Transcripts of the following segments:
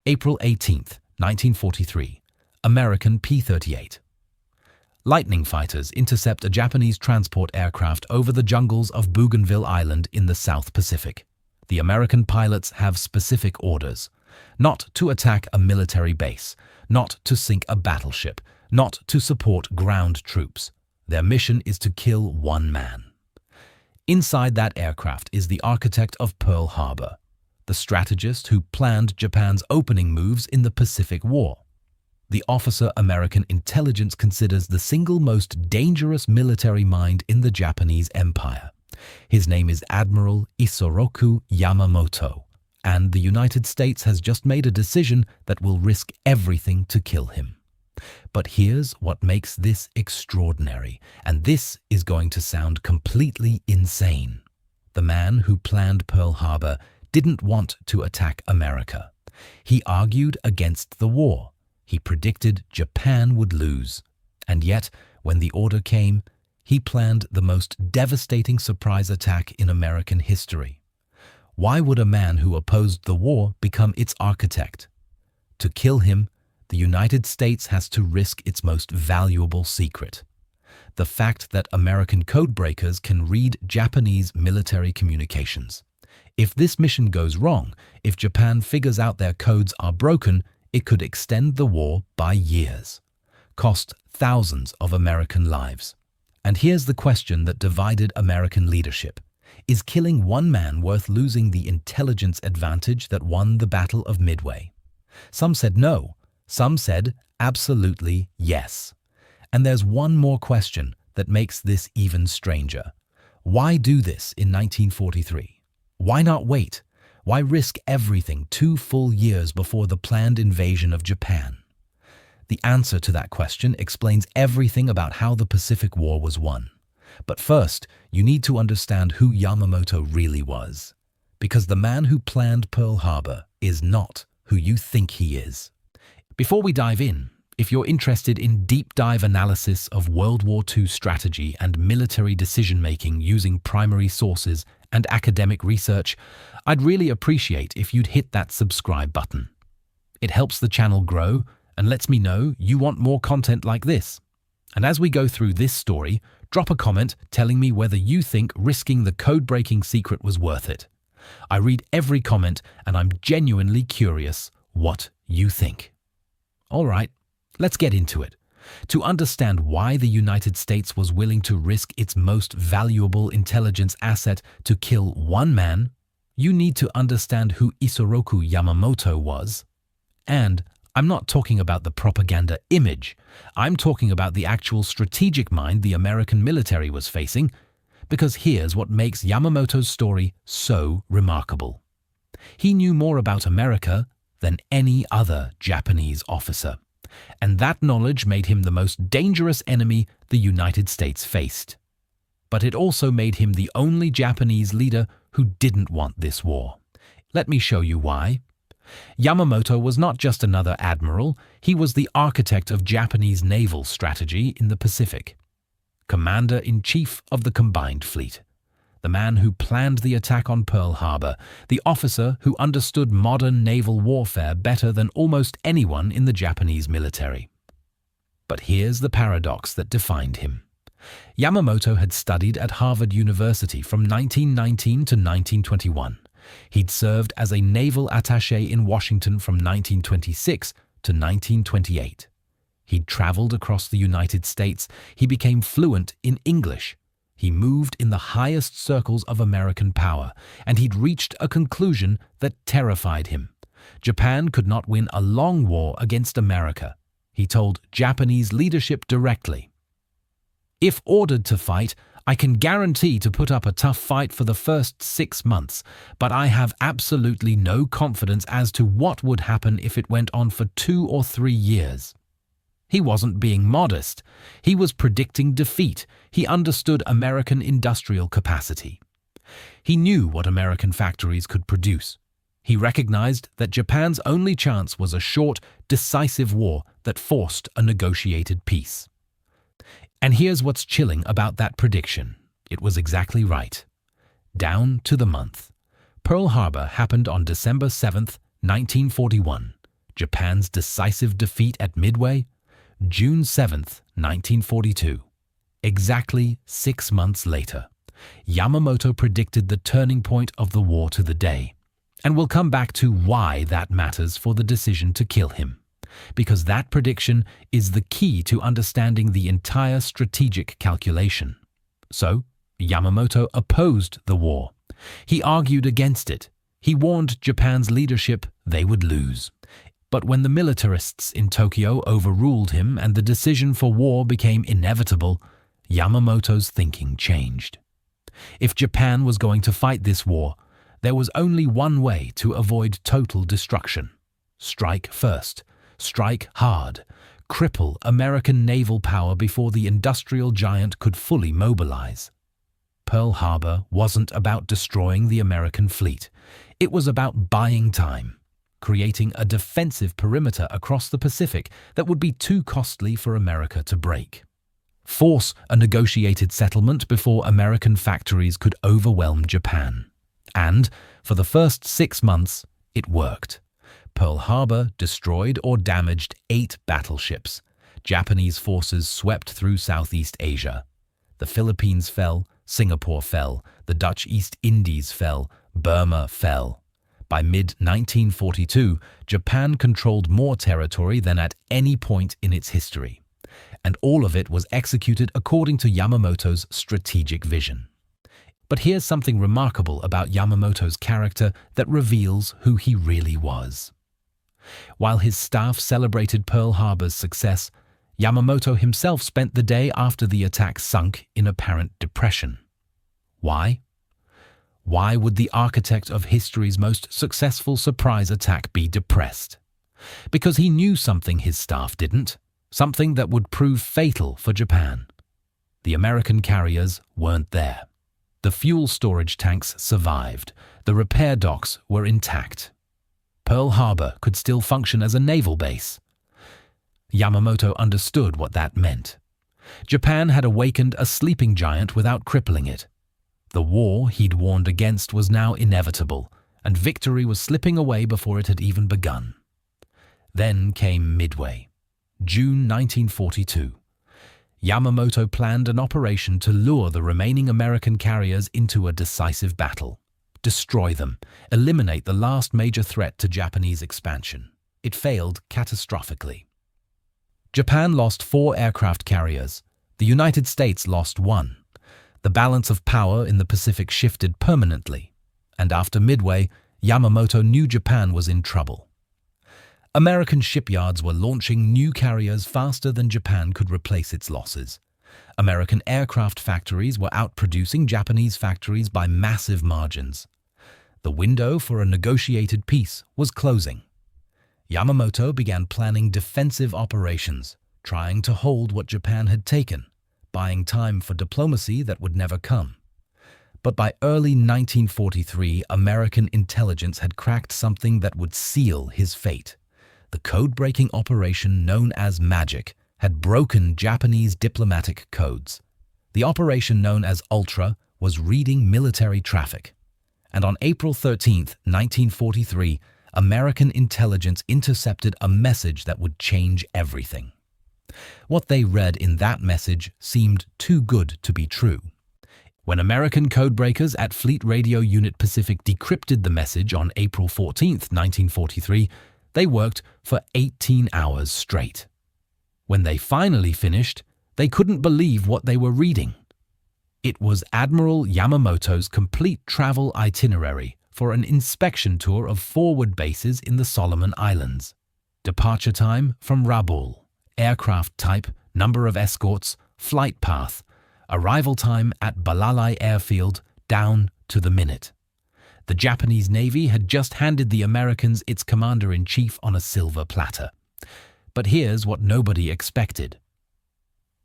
April 18, 1943. American P-38. Lightning fighters intercept a Japanese transport aircraft over the jungles of Bougainville Island in the South Pacific. The American pilots have specific orders: not to attack a military base, not to sink a battleship, not to support ground troops. Their mission is to kill one man. Inside that aircraft is the architect of Pearl Harbor, the strategist who planned Japan's opening moves in the Pacific War. The officer American intelligence considers the single most dangerous military mind in the Japanese Empire. His name is Admiral Isoroku Yamamoto, and the United States has just made a decision that will risk everything to kill him. But here's what makes this extraordinary, and this is going to sound completely insane. The man who planned Pearl Harbor didn't want to attack America. He argued against the war. He predicted Japan would lose. And yet, when the order came, he planned the most devastating surprise attack in American history. Why would a man who opposed the war become its architect? To kill him, the United States has to risk its most valuable secret: the fact that American codebreakers can read Japanese military communications. If this mission goes wrong, if Japan figures out their codes are broken, it could extend the war by years, cost thousands of American lives. And here's the question that divided American leadership: is killing one man worth losing the intelligence advantage that won the Battle of Midway? Some said no. Some said absolutely yes. And there's one more question that makes this even stranger. Why do this in 1943? Why not wait? Why risk everything 2 full years before the planned invasion of Japan? The answer to that question explains everything about how the Pacific War was won. But first, you need to understand who Yamamoto really was. Because the man who planned Pearl Harbor is not who you think he is. Before we dive in, if you're interested in deep dive analysis of World War II strategy and military decision-making using primary sources and academic research, I'd really appreciate if you'd hit that subscribe button. It helps the channel grow and lets me know you want more content like this. And as we go through this story, drop a comment telling me whether you think risking the code-breaking secret was worth it. I read every comment and I'm genuinely curious what you think. All right, let's get into it. To understand why the United States was willing to risk its most valuable intelligence asset to kill one man, you need to understand who Isoroku Yamamoto was. And I'm not talking about the propaganda image. I'm talking about the actual strategic mind the American military was facing, because here's what makes Yamamoto's story so remarkable. He knew more about America than any other Japanese officer, and that knowledge made him the most dangerous enemy the United States faced. But it also made him the only Japanese leader who didn't want this war. Let me show you why. Yamamoto was not just another admiral, he was the architect of Japanese naval strategy in the Pacific. Commander-in-Chief of the Combined Fleet. The man who planned the attack on Pearl Harbor, the officer who understood modern naval warfare better than almost anyone in the Japanese military. But here's the paradox that defined him. Yamamoto had studied at Harvard University from 1919 to 1921. He'd served as a naval attaché in Washington from 1926 to 1928. He'd traveled across the United States. He became fluent in English. He moved in the highest circles of American power, and he'd reached a conclusion that terrified him. Japan could not win a long war against America. He told Japanese leadership directly, "If ordered to fight, I can guarantee to put up a tough fight for the first 6 months, but I have absolutely no confidence as to what would happen if it went on for 2 or 3 years." He wasn't being modest. He was predicting defeat. He understood American industrial capacity. He knew what American factories could produce. He recognized that Japan's only chance was a short, decisive war that forced a negotiated peace. And here's what's chilling about that prediction. It was exactly right. Down to the month. Pearl Harbor happened on December 7th, 1941. Japan's decisive defeat at Midway? June 7th, 1942. Exactly 6 months later, Yamamoto predicted the turning point of the war to the day. And we'll come back to why that matters for the decision to kill him. Because that prediction is the key to understanding the entire strategic calculation. So, Yamamoto opposed the war. He argued against it. He warned Japan's leadership they would lose. But when the militarists in Tokyo overruled him and the decision for war became inevitable, Yamamoto's thinking changed. If Japan was going to fight this war, there was only one way to avoid total destruction. Strike first. Strike hard. Cripple American naval power before the industrial giant could fully mobilize. Pearl Harbor wasn't about destroying the American fleet. It was about buying time, creating a defensive perimeter across the Pacific that would be too costly for America to break. Force a negotiated settlement before American factories could overwhelm Japan. And, for the first 6 months, it worked. Pearl Harbor destroyed or damaged 8 battleships. Japanese forces swept through Southeast Asia. The Philippines fell, Singapore fell, the Dutch East Indies fell, Burma fell. By mid-1942, Japan controlled more territory than at any point in its history. And all of it was executed according to Yamamoto's strategic vision. But here's something remarkable about Yamamoto's character that reveals who he really was. While his staff celebrated Pearl Harbor's success, Yamamoto himself spent the day after the attack sunk in apparent depression. Why? Why would the architect of history's most successful surprise attack be depressed? Because he knew something his staff didn't, something that would prove fatal for Japan. The American carriers weren't there. The fuel storage tanks survived. The repair docks were intact. Pearl Harbor could still function as a naval base. Yamamoto understood what that meant. Japan had awakened a sleeping giant without crippling it. The war he'd warned against was now inevitable, and victory was slipping away before it had even begun. Then came Midway, June 1942. Yamamoto planned an operation to lure the remaining American carriers into a decisive battle. Destroy them, eliminate the last major threat to Japanese expansion. It failed catastrophically. Japan lost 4 aircraft carriers. The United States lost 1. The balance of power in the Pacific shifted permanently, and after Midway, Yamamoto knew Japan was in trouble. American shipyards were launching new carriers faster than Japan could replace its losses. American aircraft factories were outproducing Japanese factories by massive margins. The window for a negotiated peace was closing. Yamamoto began planning defensive operations, trying to hold what Japan had taken, buying time for diplomacy that would never come. But by early 1943, American intelligence had cracked something that would seal his fate. The code-breaking operation known as Magic had broken Japanese diplomatic codes. The operation known as Ultra was reading military traffic. And on April 13, 1943, American intelligence intercepted a message that would change everything. What they read in that message seemed too good to be true. When American codebreakers at Fleet Radio Unit Pacific decrypted the message on April 14, 1943, they worked for 18 hours straight. When they finally finished, they couldn't believe what they were reading. It was Admiral Yamamoto's complete travel itinerary for an inspection tour of forward bases in the Solomon Islands. Departure time from Rabaul, aircraft type, number of escorts, flight path, arrival time at Balalai Airfield, down to the minute. The Japanese Navy had just handed the Americans its commander-in-chief on a silver platter. But here's what nobody expected.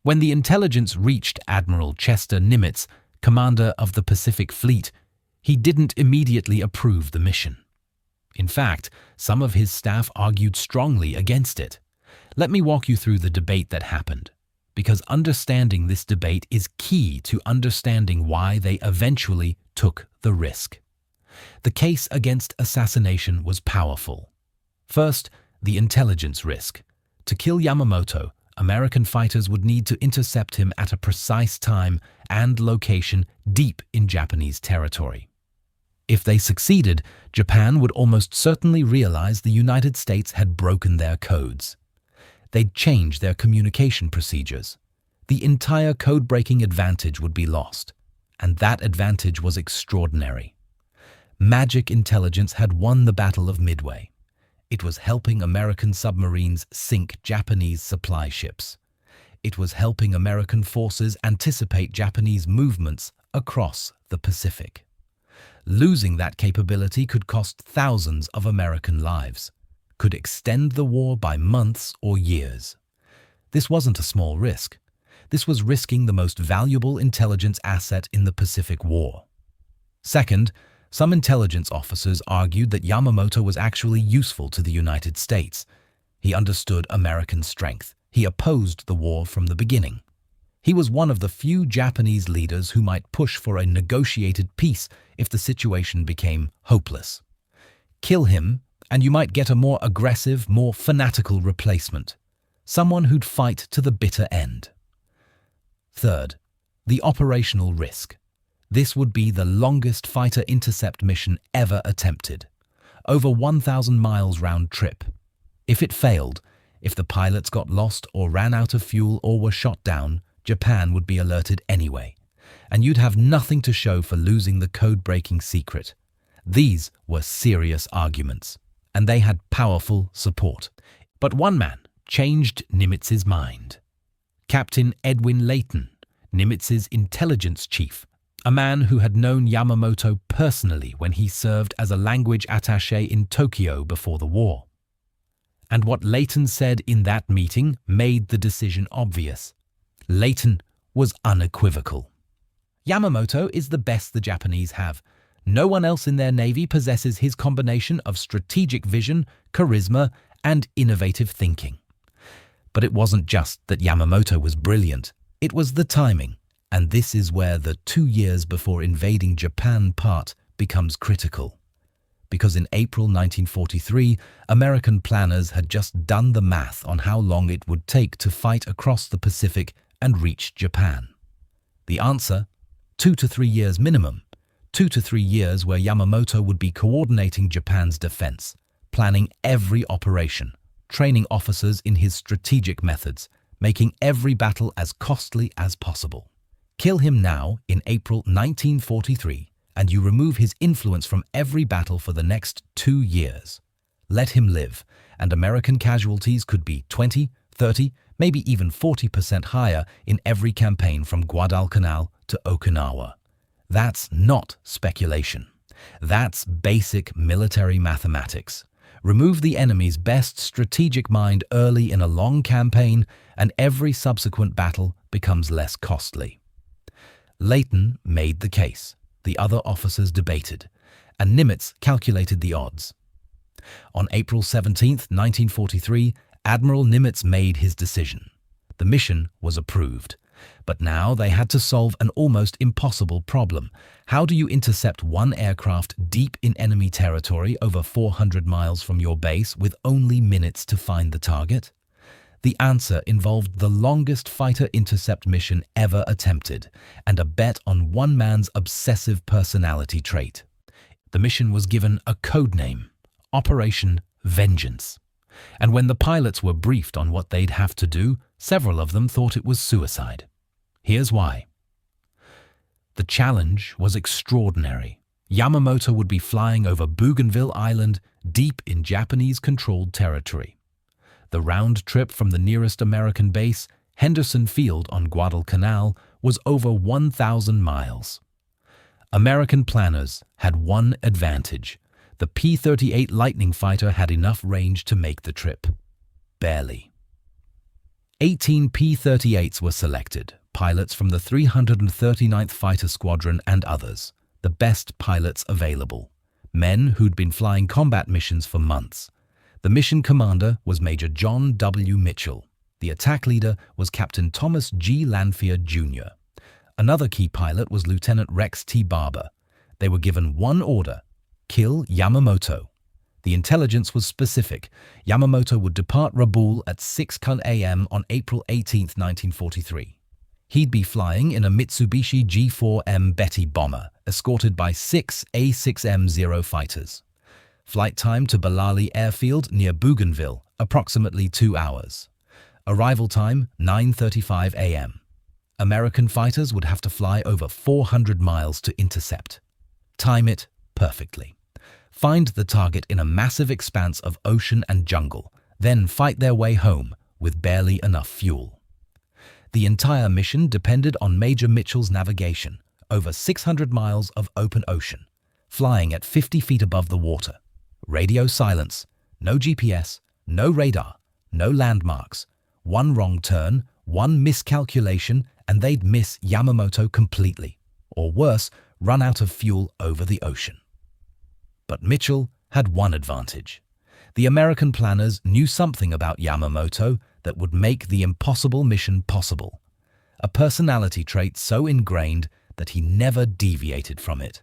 When the intelligence reached Admiral Chester Nimitz, commander of the Pacific Fleet, he didn't immediately approve the mission. In fact, some of his staff argued strongly against it. Let me walk you through the debate that happened, because understanding this debate is key to understanding why they eventually took the risk. The case against assassination was powerful. First, The intelligence risk. To kill Yamamoto, American fighters would need to intercept him at a precise time and location deep in Japanese territory. If they succeeded, Japan would almost certainly realize the United States had broken their codes. They'd change their communication procedures. The entire code-breaking advantage would be lost, and that advantage was extraordinary. Magic intelligence had won the Battle of Midway. It was helping American submarines sink Japanese supply ships. It was helping American forces anticipate Japanese movements across the Pacific. Losing that capability could cost thousands of American lives, could extend the war by months or years. This wasn't a small risk. This was risking the most valuable intelligence asset in the Pacific War. Second, some intelligence officers argued that Yamamoto was actually useful to the United States. He understood American strength. He opposed the war from the beginning. He was one of the few Japanese leaders who might push for a negotiated peace if the situation became hopeless. Kill him, and you might get a more aggressive, more fanatical replacement. Someone who'd fight to the bitter end. Third, the operational risk. This would be the longest fighter intercept mission ever attempted. Over 1,000 miles round trip. If it failed, if the pilots got lost or ran out of fuel or were shot down, Japan would be alerted anyway, and you'd have nothing to show for losing the code-breaking secret. These were serious arguments, and they had powerful support. But one man changed Nimitz's mind. Captain Edwin Layton, Nimitz's intelligence chief, a man who had known Yamamoto personally when he served as a language attaché in Tokyo before the war. And what Layton said in that meeting made the decision obvious. Layton was unequivocal. Yamamoto is the best the Japanese have. No one else in their navy possesses his combination of strategic vision, charisma, and innovative thinking. But it wasn't just that Yamamoto was brilliant. It was the timing, and this is where the 2 years before invading Japan part becomes critical. Because in April 1943, American planners had just done the math on how long it would take to fight across the Pacific and reach Japan. The answer? 2 to 3 years minimum. 2 to 3 years where Yamamoto would be coordinating Japan's defense, planning every operation, training officers in his strategic methods, making every battle as costly as possible. Kill him now in April 1943, and you remove his influence from every battle for the next 2 years. Let him live, and American casualties could be 20, 30, maybe even 40% higher in every campaign from Guadalcanal to Okinawa. That's not speculation. That's basic military mathematics. Remove the enemy's best strategic mind early in a long campaign, and every subsequent battle becomes less costly. Layton made the case. The other officers debated, and Nimitz calculated the odds. On April 17, 1943, Admiral Nimitz made his decision. The mission was approved. But now they had to solve an almost impossible problem. How do you intercept one aircraft deep in enemy territory over 400 miles from your base with only minutes to find the target? The answer involved the longest fighter intercept mission ever attempted, and a bet on one man's obsessive personality trait. The mission was given a code name, Operation Vengeance. And when the pilots were briefed on what they'd have to do, several of them thought it was suicide. Here's why. The challenge was extraordinary. Yamamoto would be flying over Bougainville Island, deep in Japanese-controlled territory. The round trip from the nearest American base, Henderson Field on Guadalcanal, was over 1,000 miles. American planners had one advantage. The P-38 Lightning fighter had enough range to make the trip. Barely. 18 P-38s were selected, pilots from the 339th Fighter Squadron and others, the best pilots available, men who'd been flying combat missions for months. The mission commander was Major John W. Mitchell. The attack leader was Captain Thomas G. Lanphier, Jr. Another key pilot was Lieutenant Rex T. Barber. They were given one order: kill Yamamoto. The intelligence was specific. Yamamoto would depart Rabaul at 6 a.m. on April 18, 1943. He'd be flying in a Mitsubishi G4M Betty bomber, escorted by 6 A6M0 fighters. Flight time to Balali Airfield near Bougainville, approximately 2 hours. Arrival time, 9:35 a.m. American fighters would have to fly over 400 miles to intercept. Time it perfectly. Find the target in a massive expanse of ocean and jungle, then fight their way home with barely enough fuel. The entire mission depended on Major Mitchell's navigation, over 600 miles of open ocean, flying at 50 feet above the water. Radio silence, no GPS, no radar, no landmarks. One wrong turn, one miscalculation, and they'd miss Yamamoto completely, or worse, run out of fuel over the ocean. But Mitchell had one advantage. The American planners knew something about Yamamoto that would make the impossible mission possible. A personality trait so ingrained that he never deviated from it.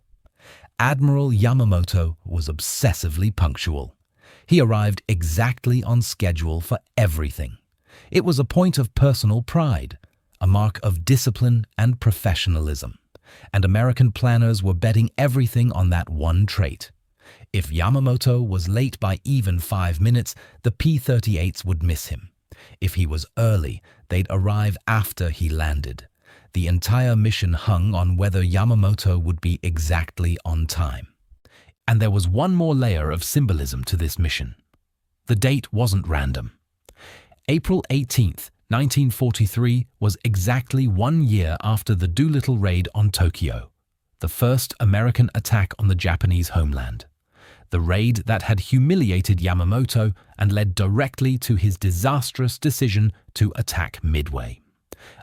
Admiral Yamamoto was obsessively punctual. He arrived exactly on schedule for everything. It was a point of personal pride, a mark of discipline and professionalism, and American planners were betting everything on that one trait. If Yamamoto was late by even 5 minutes, the P-38s would miss him. If he was early, they'd arrive after he landed. The entire mission hung on whether Yamamoto would be exactly on time. And there was one more layer of symbolism to this mission. The date wasn't random. April 18th, 1943 was exactly 1 year after the Doolittle raid on Tokyo, the first American attack on the Japanese homeland. The raid that had humiliated Yamamoto and led directly to his disastrous decision to attack Midway.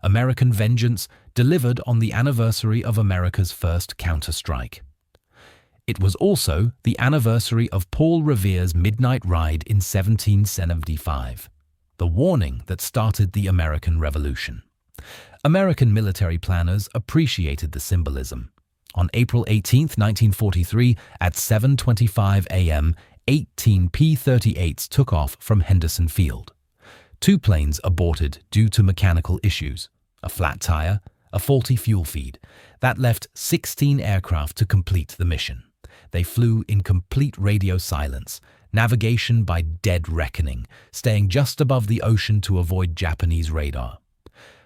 American vengeance delivered on the anniversary of America's first counterstrike. It was also the anniversary of Paul Revere's midnight ride in 1775, the warning that started the American Revolution. American military planners appreciated the symbolism. On April 18, 1943, at 7:25 a.m., 18 P-38s took off from Henderson Field. 2 planes aborted due to mechanical issues, a flat tire, a faulty fuel feed. That left 16 aircraft to complete the mission. They flew in complete radio silence, navigation by dead reckoning, staying just above the ocean to avoid Japanese radar.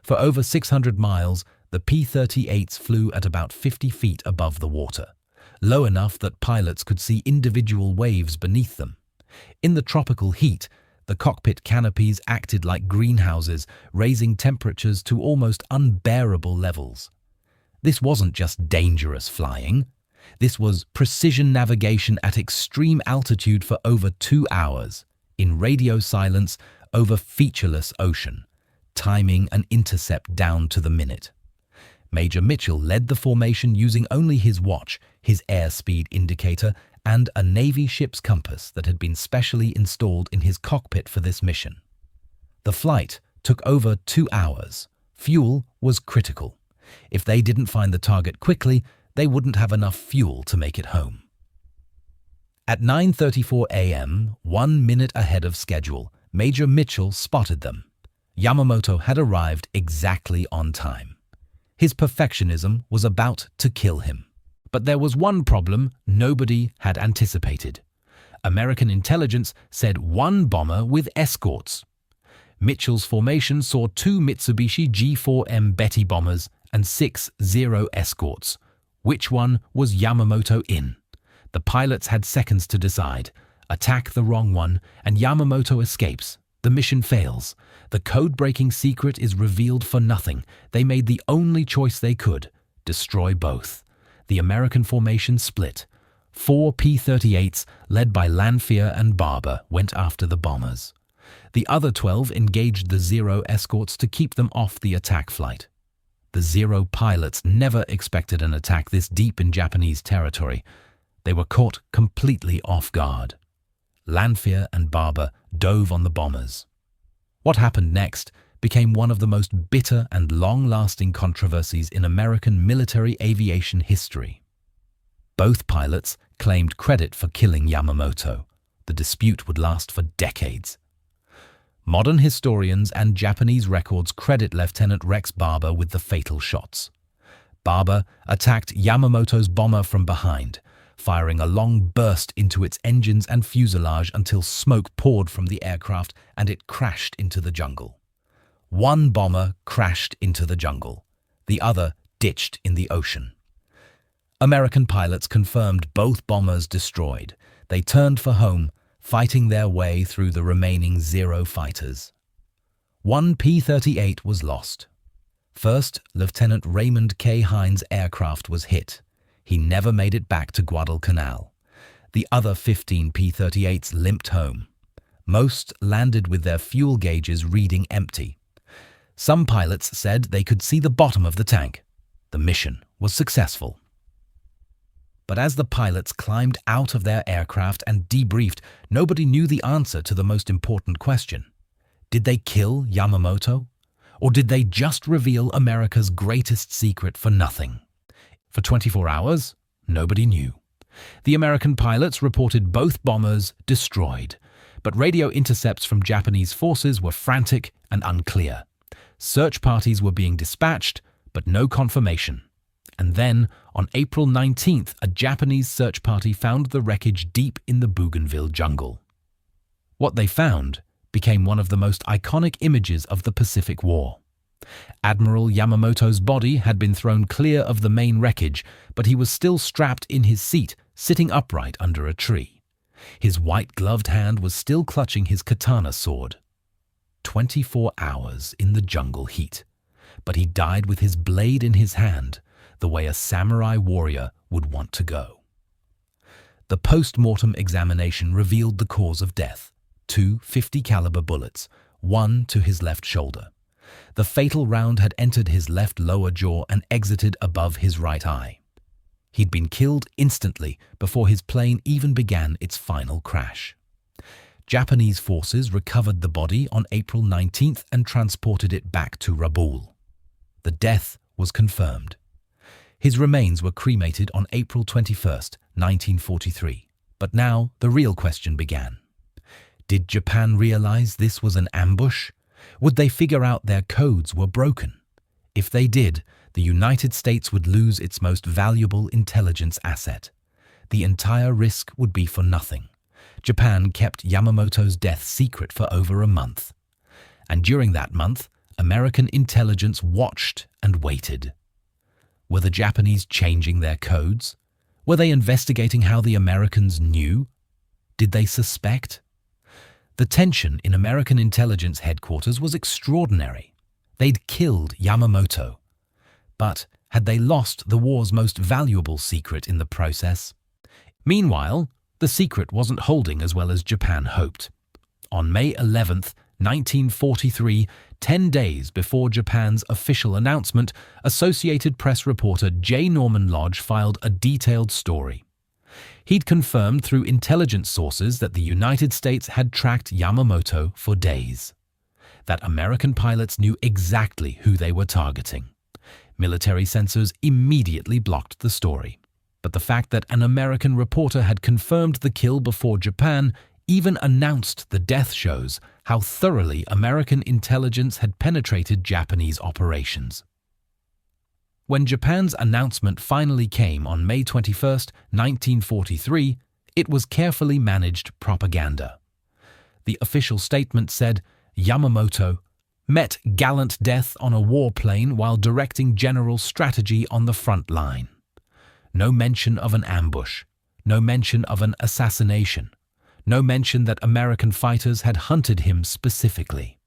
For over 600 miles, the P-38s flew at about 50 feet above the water, low enough that pilots could see individual waves beneath them. In the tropical heat, the cockpit canopies acted like greenhouses, raising temperatures to almost unbearable levels. This wasn't just dangerous flying. This was precision navigation at extreme altitude for over 2 hours, in radio silence over featureless ocean, timing an intercept down to the minute. Major Mitchell led the formation using only his watch, his airspeed indicator, and a Navy ship's compass that had been specially installed in his cockpit for this mission. The flight took over 2 hours. Fuel was critical. If they didn't find the target quickly, they wouldn't have enough fuel to make it home. At 9:34 a.m., 1 minute ahead of schedule, Major Mitchell spotted them. Yamamoto had arrived exactly on time. His perfectionism was about to kill him. But there was one problem nobody had anticipated. American intelligence said 1 bomber with escorts. Mitchell's formation saw 2 Mitsubishi G4M Betty bombers and 6 Zero escorts. Which one was Yamamoto in? The pilots had seconds to decide. Attack the wrong one, and Yamamoto escapes. The mission fails. The code-breaking secret is revealed for nothing. They made the only choice they could: destroy both. The American formation split. 4 P-38s, led by Lanphier and Barber, went after the bombers. The other 12 engaged the Zero escorts to keep them off the attack flight. The Zero pilots never expected an attack this deep in Japanese territory. They were caught completely off guard. Lanphier and Barber dove on the bombers. What happened next became one of the most bitter and long-lasting controversies in American military aviation history. Both pilots claimed credit for killing Yamamoto. The dispute would last for decades. Modern historians and Japanese records credit Lieutenant Rex Barber with the fatal shots. Barber attacked Yamamoto's bomber from behind, firing a long burst into its engines and fuselage until smoke poured from the aircraft and it crashed into the jungle. One bomber crashed into the jungle. The other ditched in the ocean. American pilots confirmed both bombers destroyed. They turned for home, fighting their way through the remaining 0 fighters. One P-38 was lost. First, Lieutenant Raymond K. Hines' aircraft was hit. He never made it back to Guadalcanal. The other 15 P-38s limped home. Most landed with their fuel gauges reading empty. Some pilots said they could see the bottom of the tank. The mission was successful. But as the pilots climbed out of their aircraft and debriefed, nobody knew the answer to the most important question. Did they kill Yamamoto? Or did they just reveal America's greatest secret for nothing? For 24 hours, nobody knew. The American pilots reported both bombers destroyed, but radio intercepts from Japanese forces were frantic and unclear. Search parties were being dispatched, but no confirmation. And then, on April 19th, a Japanese search party found the wreckage deep in the Bougainville jungle. What they found became one of the most iconic images of the Pacific War. Admiral Yamamoto's body had been thrown clear of the main wreckage, but he was still strapped in his seat, sitting upright under a tree. His white-gloved hand was still clutching his katana sword. 24 hours in the jungle heat, but he died with his blade in his hand, the way a samurai warrior would want to go. The post-mortem examination revealed the cause of death: 2 .50-caliber bullets, one to his left shoulder. The fatal round had entered his left lower jaw and exited above his right eye. He'd been killed instantly before his plane even began its final crash. Japanese forces recovered the body on April 19th and transported it back to Rabaul. The death was confirmed. His remains were cremated on April 21st, 1943. But now the real question began. Did Japan realize this was an ambush? Would they figure out their codes were broken? If they did, the United States would lose its most valuable intelligence asset. The entire risk would be for nothing. Japan kept Yamamoto's death secret for over a month. And during that month, American intelligence watched and waited. Were the Japanese changing their codes? Were they investigating how the Americans knew? Did they suspect? The tension in American intelligence headquarters was extraordinary. They'd killed Yamamoto. But had they lost the war's most valuable secret in the process? Meanwhile, the secret wasn't holding as well as Japan hoped. On May 11th, 1943, 10 days before Japan's official announcement, Associated Press reporter J. Norman Lodge filed a detailed story. He'd confirmed through intelligence sources that the United States had tracked Yamamoto for days. That American pilots knew exactly who they were targeting. Military censors immediately blocked the story. But the fact that an American reporter had confirmed the kill before Japan even announced the death shows how thoroughly American intelligence had penetrated Japanese operations. When Japan's announcement finally came on May 21, 1943, it was carefully managed propaganda. The official statement said, Yamamoto met gallant death on a warplane while directing general strategy on the front line. No mention of an ambush, no mention of an assassination, no mention that American fighters had hunted him specifically.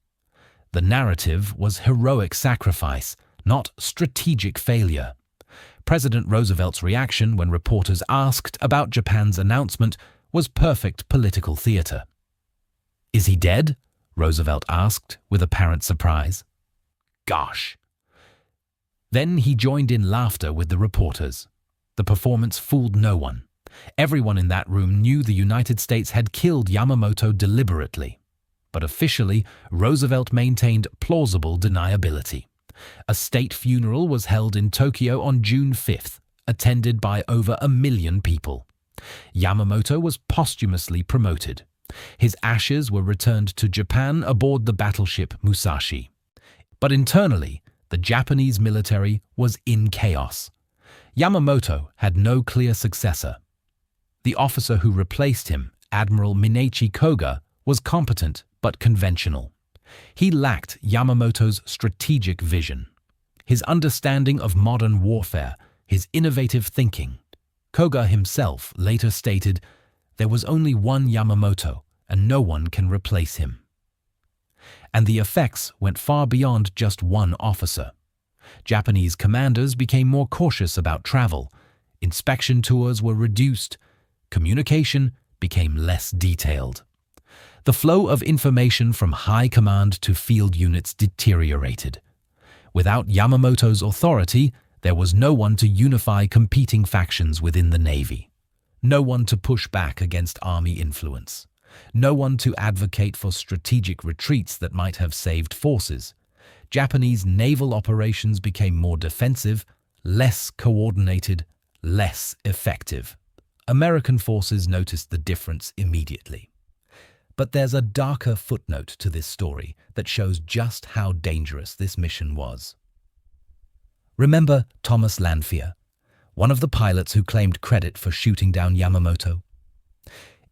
The narrative was heroic sacrifice, not strategic failure. President Roosevelt's reaction when reporters asked about Japan's announcement was perfect political theater. "Is he dead?" Roosevelt asked with apparent surprise. "Gosh." Then he joined in laughter with the reporters. The performance fooled no one. Everyone in that room knew the United States had killed Yamamoto deliberately. But officially, Roosevelt maintained plausible deniability. A state funeral was held in Tokyo on June 5th, attended by over 1 million people. Yamamoto was posthumously promoted. His ashes were returned to Japan aboard the battleship Musashi. But internally, the Japanese military was in chaos. Yamamoto had no clear successor. The officer who replaced him, Admiral Minechi Koga, was competent but conventional. He lacked Yamamoto's strategic vision, his understanding of modern warfare, his innovative thinking. Koga himself later stated, "There was only one Yamamoto, and no one can replace him." And the effects went far beyond just one officer. Japanese commanders became more cautious about travel, inspection tours were reduced, communication became less detailed. The flow of information from high command to field units deteriorated. Without Yamamoto's authority, there was no one to unify competing factions within the Navy, no one to push back against army influence, no one to advocate for strategic retreats that might have saved forces. Japanese naval operations became more defensive, less coordinated, less effective. American forces noticed the difference immediately. But there's a darker footnote to this story that shows just how dangerous this mission was. Remember Thomas Lanphier, one of the pilots who claimed credit for shooting down Yamamoto?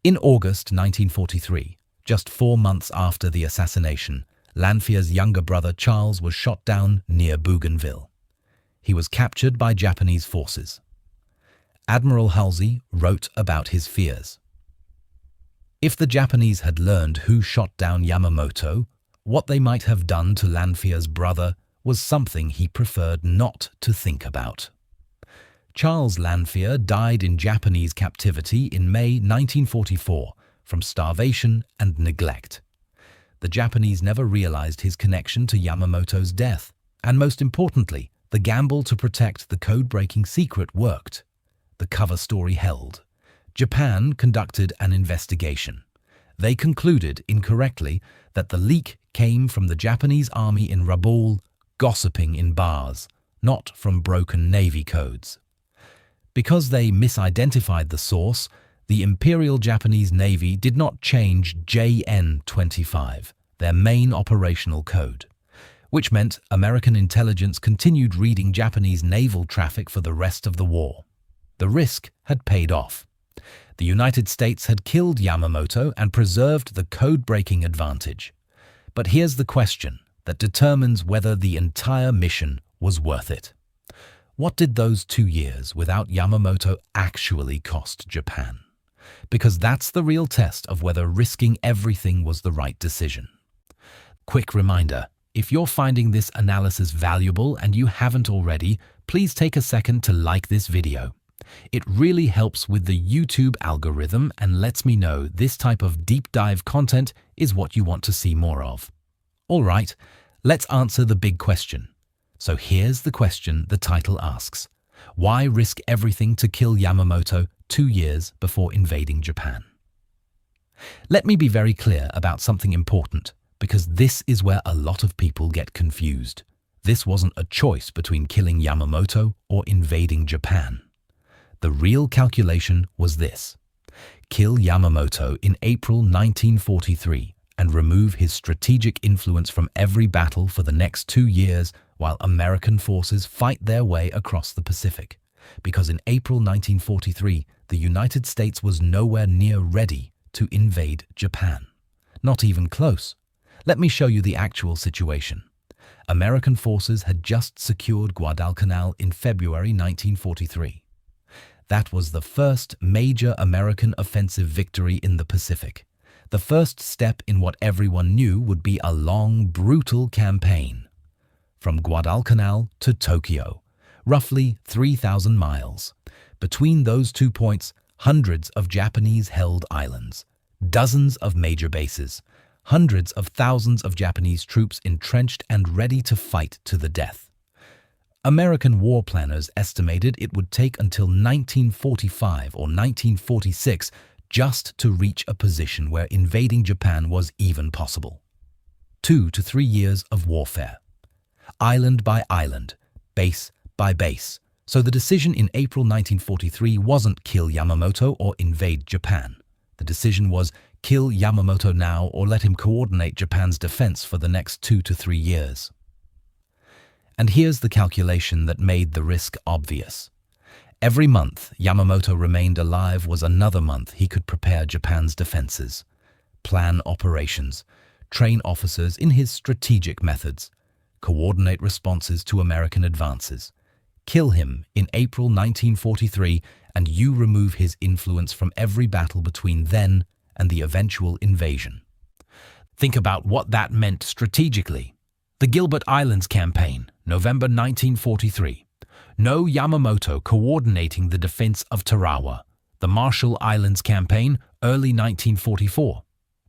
In August 1943, just 4 months after the assassination, Lanphier's younger brother Charles was shot down near Bougainville. He was captured by Japanese forces. Admiral Halsey wrote about his fears. If the Japanese had learned who shot down Yamamoto, what they might have done to Lanphier's brother was something he preferred not to think about. Charles Lanphier died in Japanese captivity in May 1944 from starvation and neglect. The Japanese never realized his connection to Yamamoto's death, and most importantly, the gamble to protect the code-breaking secret worked. The cover story held. Japan conducted an investigation. They concluded incorrectly that the leak came from the Japanese army in Rabaul gossiping in bars, not from broken Navy codes. Because they misidentified the source, the Imperial Japanese Navy did not change JN-25, their main operational code, which meant American intelligence continued reading Japanese naval traffic for the rest of the war. The risk had paid off. The United States had killed Yamamoto and preserved the code-breaking advantage. But here's the question that determines whether the entire mission was worth it. What did those 2 years without Yamamoto actually cost Japan? Because that's the real test of whether risking everything was the right decision. Quick reminder, if you're finding this analysis valuable and you haven't already, please take a second to like this video. It really helps with the YouTube algorithm and lets me know this type of deep dive content is what you want to see more of. All right, let's answer the big question. So here's the question the title asks. Why risk everything to kill Yamamoto 2 years before invading Japan? Let me be very clear about something important, because this is where a lot of people get confused. This wasn't a choice between killing Yamamoto or invading Japan. The real calculation was this: kill Yamamoto in April 1943 and remove his strategic influence from every battle for the next 2 years while American forces fight their way across the Pacific. Because in April 1943, the United States was nowhere near ready to invade Japan. Not even close. Let me show you the actual situation. American forces had just secured Guadalcanal in February 1943. That was the first major American offensive victory in the Pacific. The first step in what everyone knew would be a long, brutal campaign. From Guadalcanal to Tokyo, roughly 3,000 miles. Between those 2 points, hundreds of Japanese-held islands, dozens of major bases, hundreds of thousands of Japanese troops entrenched and ready to fight to the death. American war planners estimated it would take until 1945 or 1946 just to reach a position where invading Japan was even possible. 2 to 3 years of warfare. Island by island, base by base, So the decision in April 1943 wasn't kill Yamamoto or invade Japan. The decision was kill Yamamoto now or let him coordinate Japan's defense for the next 2 to 3 years. And here's the calculation that made the risk obvious. Every month Yamamoto remained alive was another month he could prepare Japan's defenses, plan operations, train officers in his strategic methods, coordinate responses to American advances. Kill him in April 1943 and you remove his influence from every battle between then and the eventual invasion. Think about what that meant strategically. The Gilbert Islands Campaign, November 1943. No Yamamoto coordinating the defense of Tarawa. The Marshall Islands Campaign, early 1944.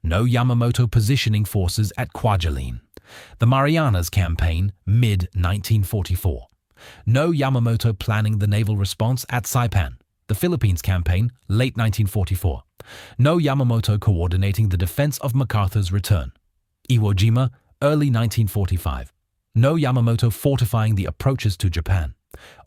No Yamamoto positioning forces at Kwajalein. The Marianas Campaign, mid-1944. No Yamamoto planning the naval response at Saipan. The Philippines Campaign, late 1944. No Yamamoto coordinating the defense of MacArthur's return. Iwo Jima, early 1945. No Yamamoto fortifying the approaches to Japan.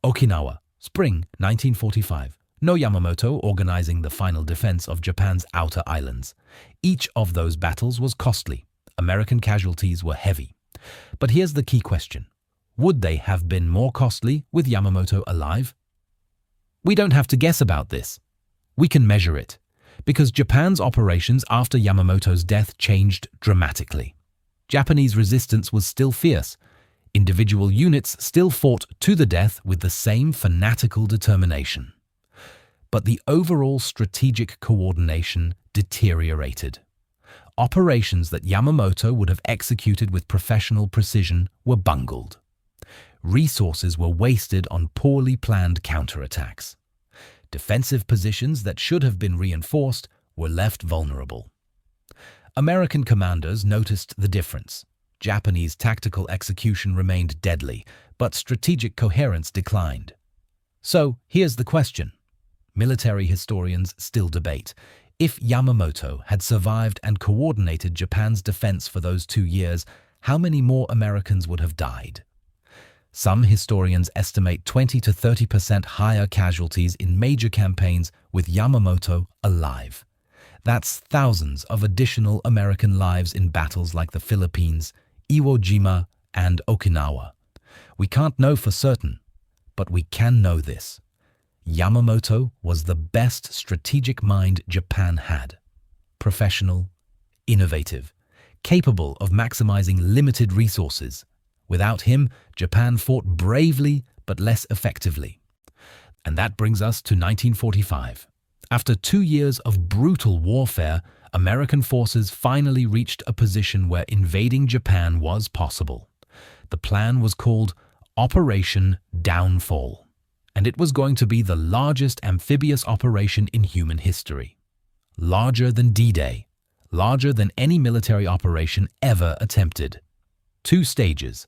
Okinawa, spring 1945. No Yamamoto organizing the final defense of Japan's outer islands. Each of those battles was costly. American casualties were heavy. But here's the key question. Would they have been more costly with Yamamoto alive? We don't have to guess about this. We can measure it, because Japan's operations after Yamamoto's death changed dramatically. Japanese resistance was still fierce. Individual units still fought to the death with the same fanatical determination. But the overall strategic coordination deteriorated. Operations that Yamamoto would have executed with professional precision were bungled. Resources were wasted on poorly planned counterattacks. Defensive positions that should have been reinforced were left vulnerable. American commanders noticed the difference. Japanese tactical execution remained deadly, but strategic coherence declined. So, here's the question. Military historians still debate. If Yamamoto had survived and coordinated Japan's defense for those 2 years, how many more Americans would have died? Some historians estimate 20 to 30% higher casualties in major campaigns with Yamamoto alive. That's thousands of additional American lives in battles like the Philippines, Iwo Jima, and Okinawa. We can't know for certain, but we can know this. Yamamoto was the best strategic mind Japan had. Professional, innovative, capable of maximizing limited resources. Without him, Japan fought bravely but less effectively. And that brings us to 1945. After 2 years of brutal warfare, American forces finally reached a position where invading Japan was possible. The plan was called Operation Downfall, and it was going to be the largest amphibious operation in human history. Larger than D-Day, larger than any military operation ever attempted. 2 stages.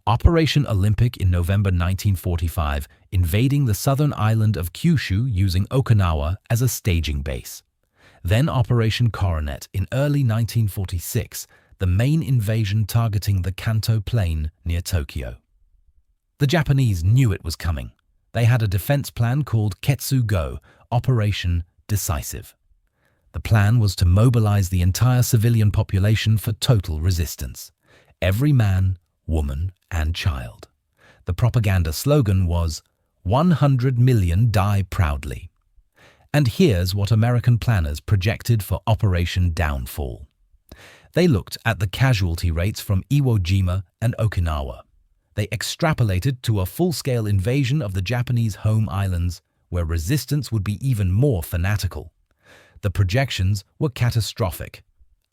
Operation Olympic in November 1945, invading the southern island of Kyushu using Okinawa as a staging base. Then Operation Coronet in early 1946, the main invasion targeting the Kanto Plain near Tokyo. The Japanese knew it was coming. They had a defense plan called Ketsu-Go, Operation Decisive. The plan was to mobilize the entire civilian population for total resistance. Every man, woman, and child. The propaganda slogan was, 100 million die proudly. And here's what American planners projected for Operation Downfall. They looked at the casualty rates from Iwo Jima and Okinawa. They extrapolated to a full-scale invasion of the Japanese home islands, where resistance would be even more fanatical. The projections were catastrophic.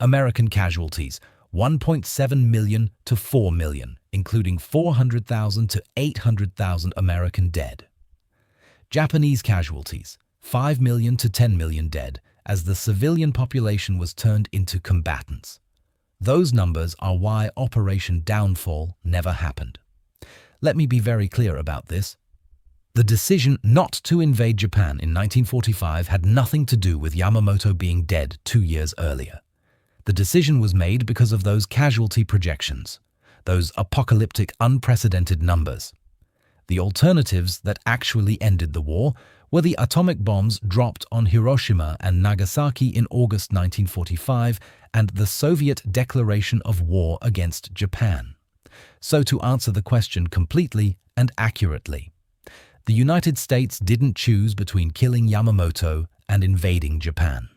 American casualties, 1.7 million to 4 million, including 400,000 to 800,000 American dead. Japanese casualties, 5 million to 10 million dead, as the civilian population was turned into combatants. Those numbers are why Operation Downfall never happened. Let me be very clear about this. The decision not to invade Japan in 1945 had nothing to do with Yamamoto being dead 2 years earlier. The decision was made because of those casualty projections, those apocalyptic, unprecedented numbers. The alternatives that actually ended the war were the atomic bombs dropped on Hiroshima and Nagasaki in August 1945 and the Soviet declaration of war against Japan. So to answer the question completely and accurately, the United States didn't choose between killing Yamamoto and invading Japan.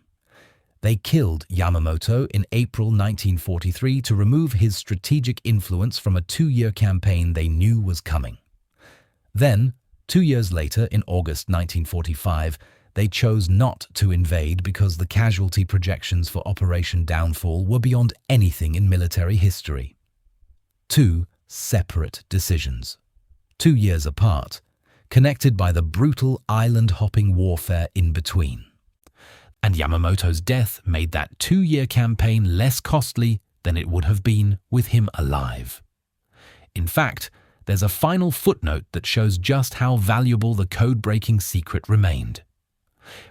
They killed Yamamoto in April 1943 to remove his strategic influence from a 2-year campaign they knew was coming. Then, 2 years later, in August 1945, they chose not to invade because the casualty projections for Operation Downfall were beyond anything in military history. 2 separate decisions, 2 years apart, connected by the brutal island-hopping warfare in between. And Yamamoto's death made that 2-year campaign less costly than it would have been with him alive. In fact, there's a final footnote that shows just how valuable the code-breaking secret remained.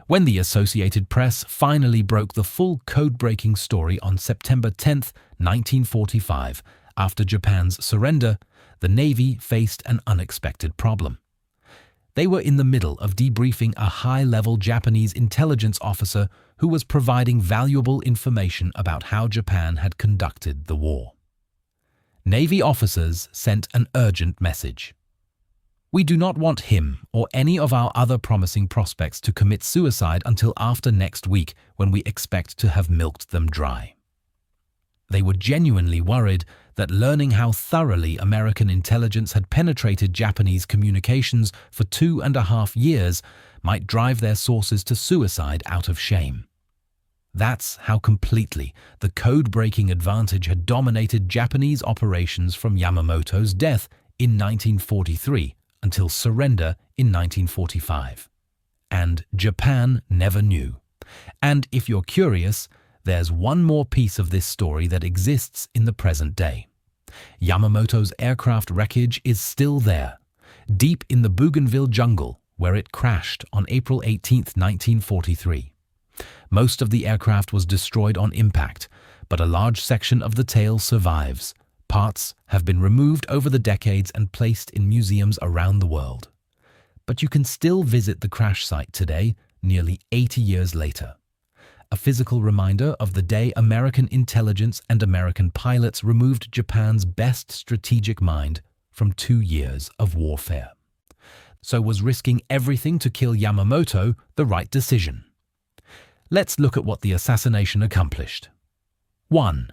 When the Associated Press finally broke the full code-breaking story on September 10, 1945, after Japan's surrender, the Navy faced an unexpected problem. They were in the middle of debriefing a high-level Japanese intelligence officer who was providing valuable information about how Japan had conducted the war. Navy officers sent an urgent message. "We do not want him or any of our other promising prospects to commit suicide until after next week, when we expect to have milked them dry." They were genuinely worried that learning how thoroughly American intelligence had penetrated Japanese communications for 2.5 years might drive their sources to suicide out of shame. That's how completely the code-breaking advantage had dominated Japanese operations from Yamamoto's death in 1943 until surrender in 1945. And Japan never knew. And if you're curious, there's one more piece of this story that exists in the present day. Yamamoto's aircraft wreckage is still there, deep in the Bougainville jungle, where it crashed on April 18, 1943. Most of the aircraft was destroyed on impact, but a large section of the tail survives. Parts have been removed over the decades and placed in museums around the world. But you can still visit the crash site today, nearly 80 years later. A physical reminder of the day American intelligence and American pilots removed Japan's best strategic mind from 2 years of warfare. So was risking everything to kill Yamamoto the right decision? Let's look at what the assassination accomplished. 1.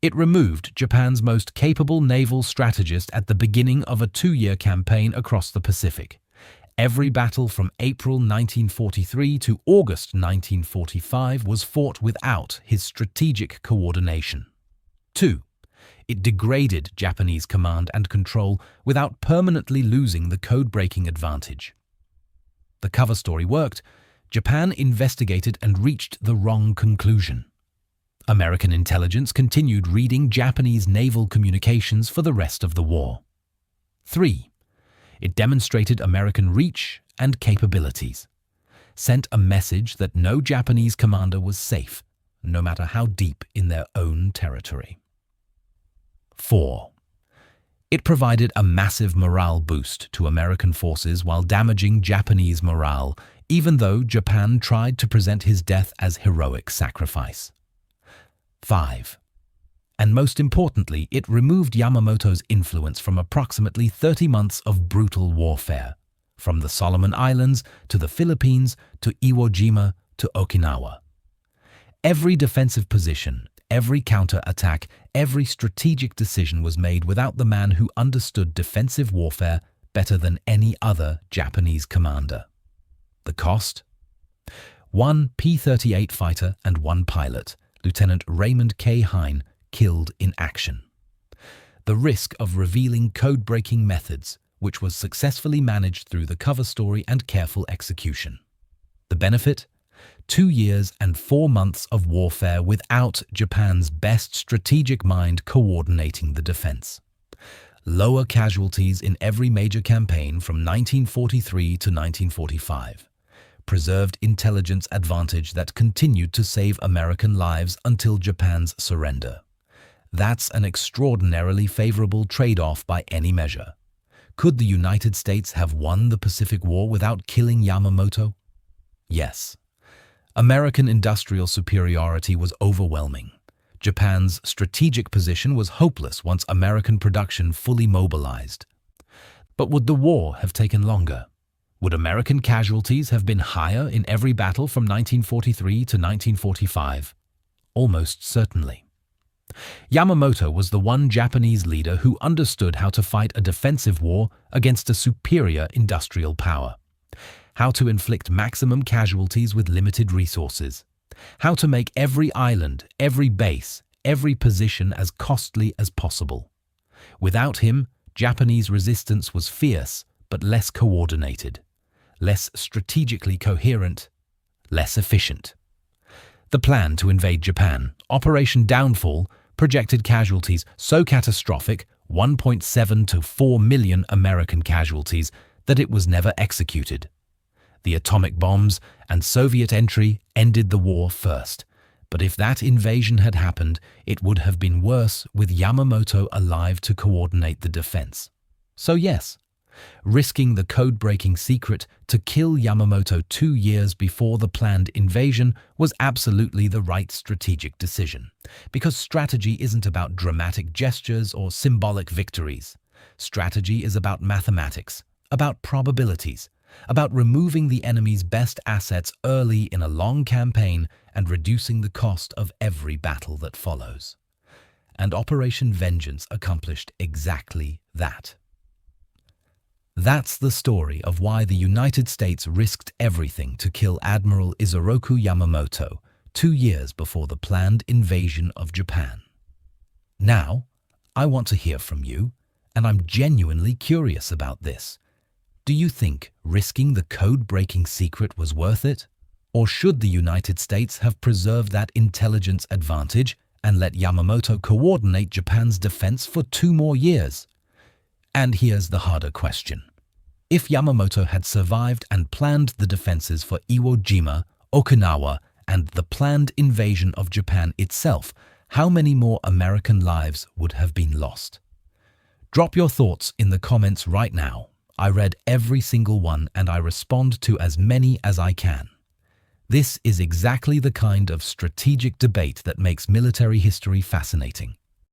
It removed Japan's most capable naval strategist at the beginning of a 2-year campaign across the Pacific. Every battle from April 1943 to August 1945 was fought without his strategic coordination. 2. It degraded Japanese command and control without permanently losing the code-breaking advantage. The cover story worked. Japan investigated and reached the wrong conclusion. American intelligence continued reading Japanese naval communications for the rest of the war. 3. It demonstrated American reach and capabilities, sent a message that no Japanese commander was safe, no matter how deep in their own territory. 4. It provided a massive morale boost to American forces while damaging Japanese morale, even though Japan tried to present his death as heroic sacrifice. 5. And most importantly, it removed Yamamoto's influence from approximately 30 months of brutal warfare, from the Solomon Islands to the Philippines to Iwo Jima to Okinawa. Every defensive position, every counter-attack, every strategic decision was made without the man who understood defensive warfare better than any other Japanese commander. The cost? 1 P-38 fighter and 1 pilot, Lieutenant Raymond K. Hine, killed in action. The risk of revealing code-breaking methods, which was successfully managed through the cover story and careful execution. The benefit? 2 years and 4 months of warfare without Japan's best strategic mind coordinating the defense. Lower casualties in every major campaign from 1943 to 1945. Preserved intelligence advantage that continued to save American lives until Japan's surrender. That's an extraordinarily favorable trade-off by any measure. Could the United States have won the Pacific War without killing Yamamoto? Yes. American industrial superiority was overwhelming. Japan's strategic position was hopeless once American production fully mobilized. But would the war have taken longer? Would American casualties have been higher in every battle from 1943 to 1945? Almost certainly. Yamamoto was the one Japanese leader who understood how to fight a defensive war against a superior industrial power, how to inflict maximum casualties with limited resources, how to make every island, every base, every position as costly as possible. Without him, Japanese resistance was fierce but less coordinated, less strategically coherent, less efficient. The plan to invade Japan, Operation Downfall, projected casualties so catastrophic, 1.7 to 4 million American casualties, that it was never executed. The atomic bombs and Soviet entry ended the war first, but if that invasion had happened, it would have been worse with Yamamoto alive to coordinate the defense. So yes, risking the code-breaking secret to kill Yamamoto 2 years before the planned invasion was absolutely the right strategic decision, because strategy isn't about dramatic gestures or symbolic victories. Strategy is about mathematics, about probabilities, about removing the enemy's best assets early in a long campaign and reducing the cost of every battle that follows. And Operation Vengeance accomplished exactly that. That's the story of why the United States risked everything to kill Admiral Isoroku Yamamoto 2 years before the planned invasion of Japan. Now, I want to hear from you, and I'm genuinely curious about this. Do you think risking the code-breaking secret was worth it? Or should the United States have preserved that intelligence advantage and let Yamamoto coordinate Japan's defense for 2 more years? And here's the harder question. If Yamamoto had survived and planned the defenses for Iwo Jima, Okinawa, and the planned invasion of Japan itself, how many more American lives would have been lost? Drop your thoughts in the comments right now. I read every single one and I respond to as many as I can. This is exactly the kind of strategic debate that makes military history fascinating.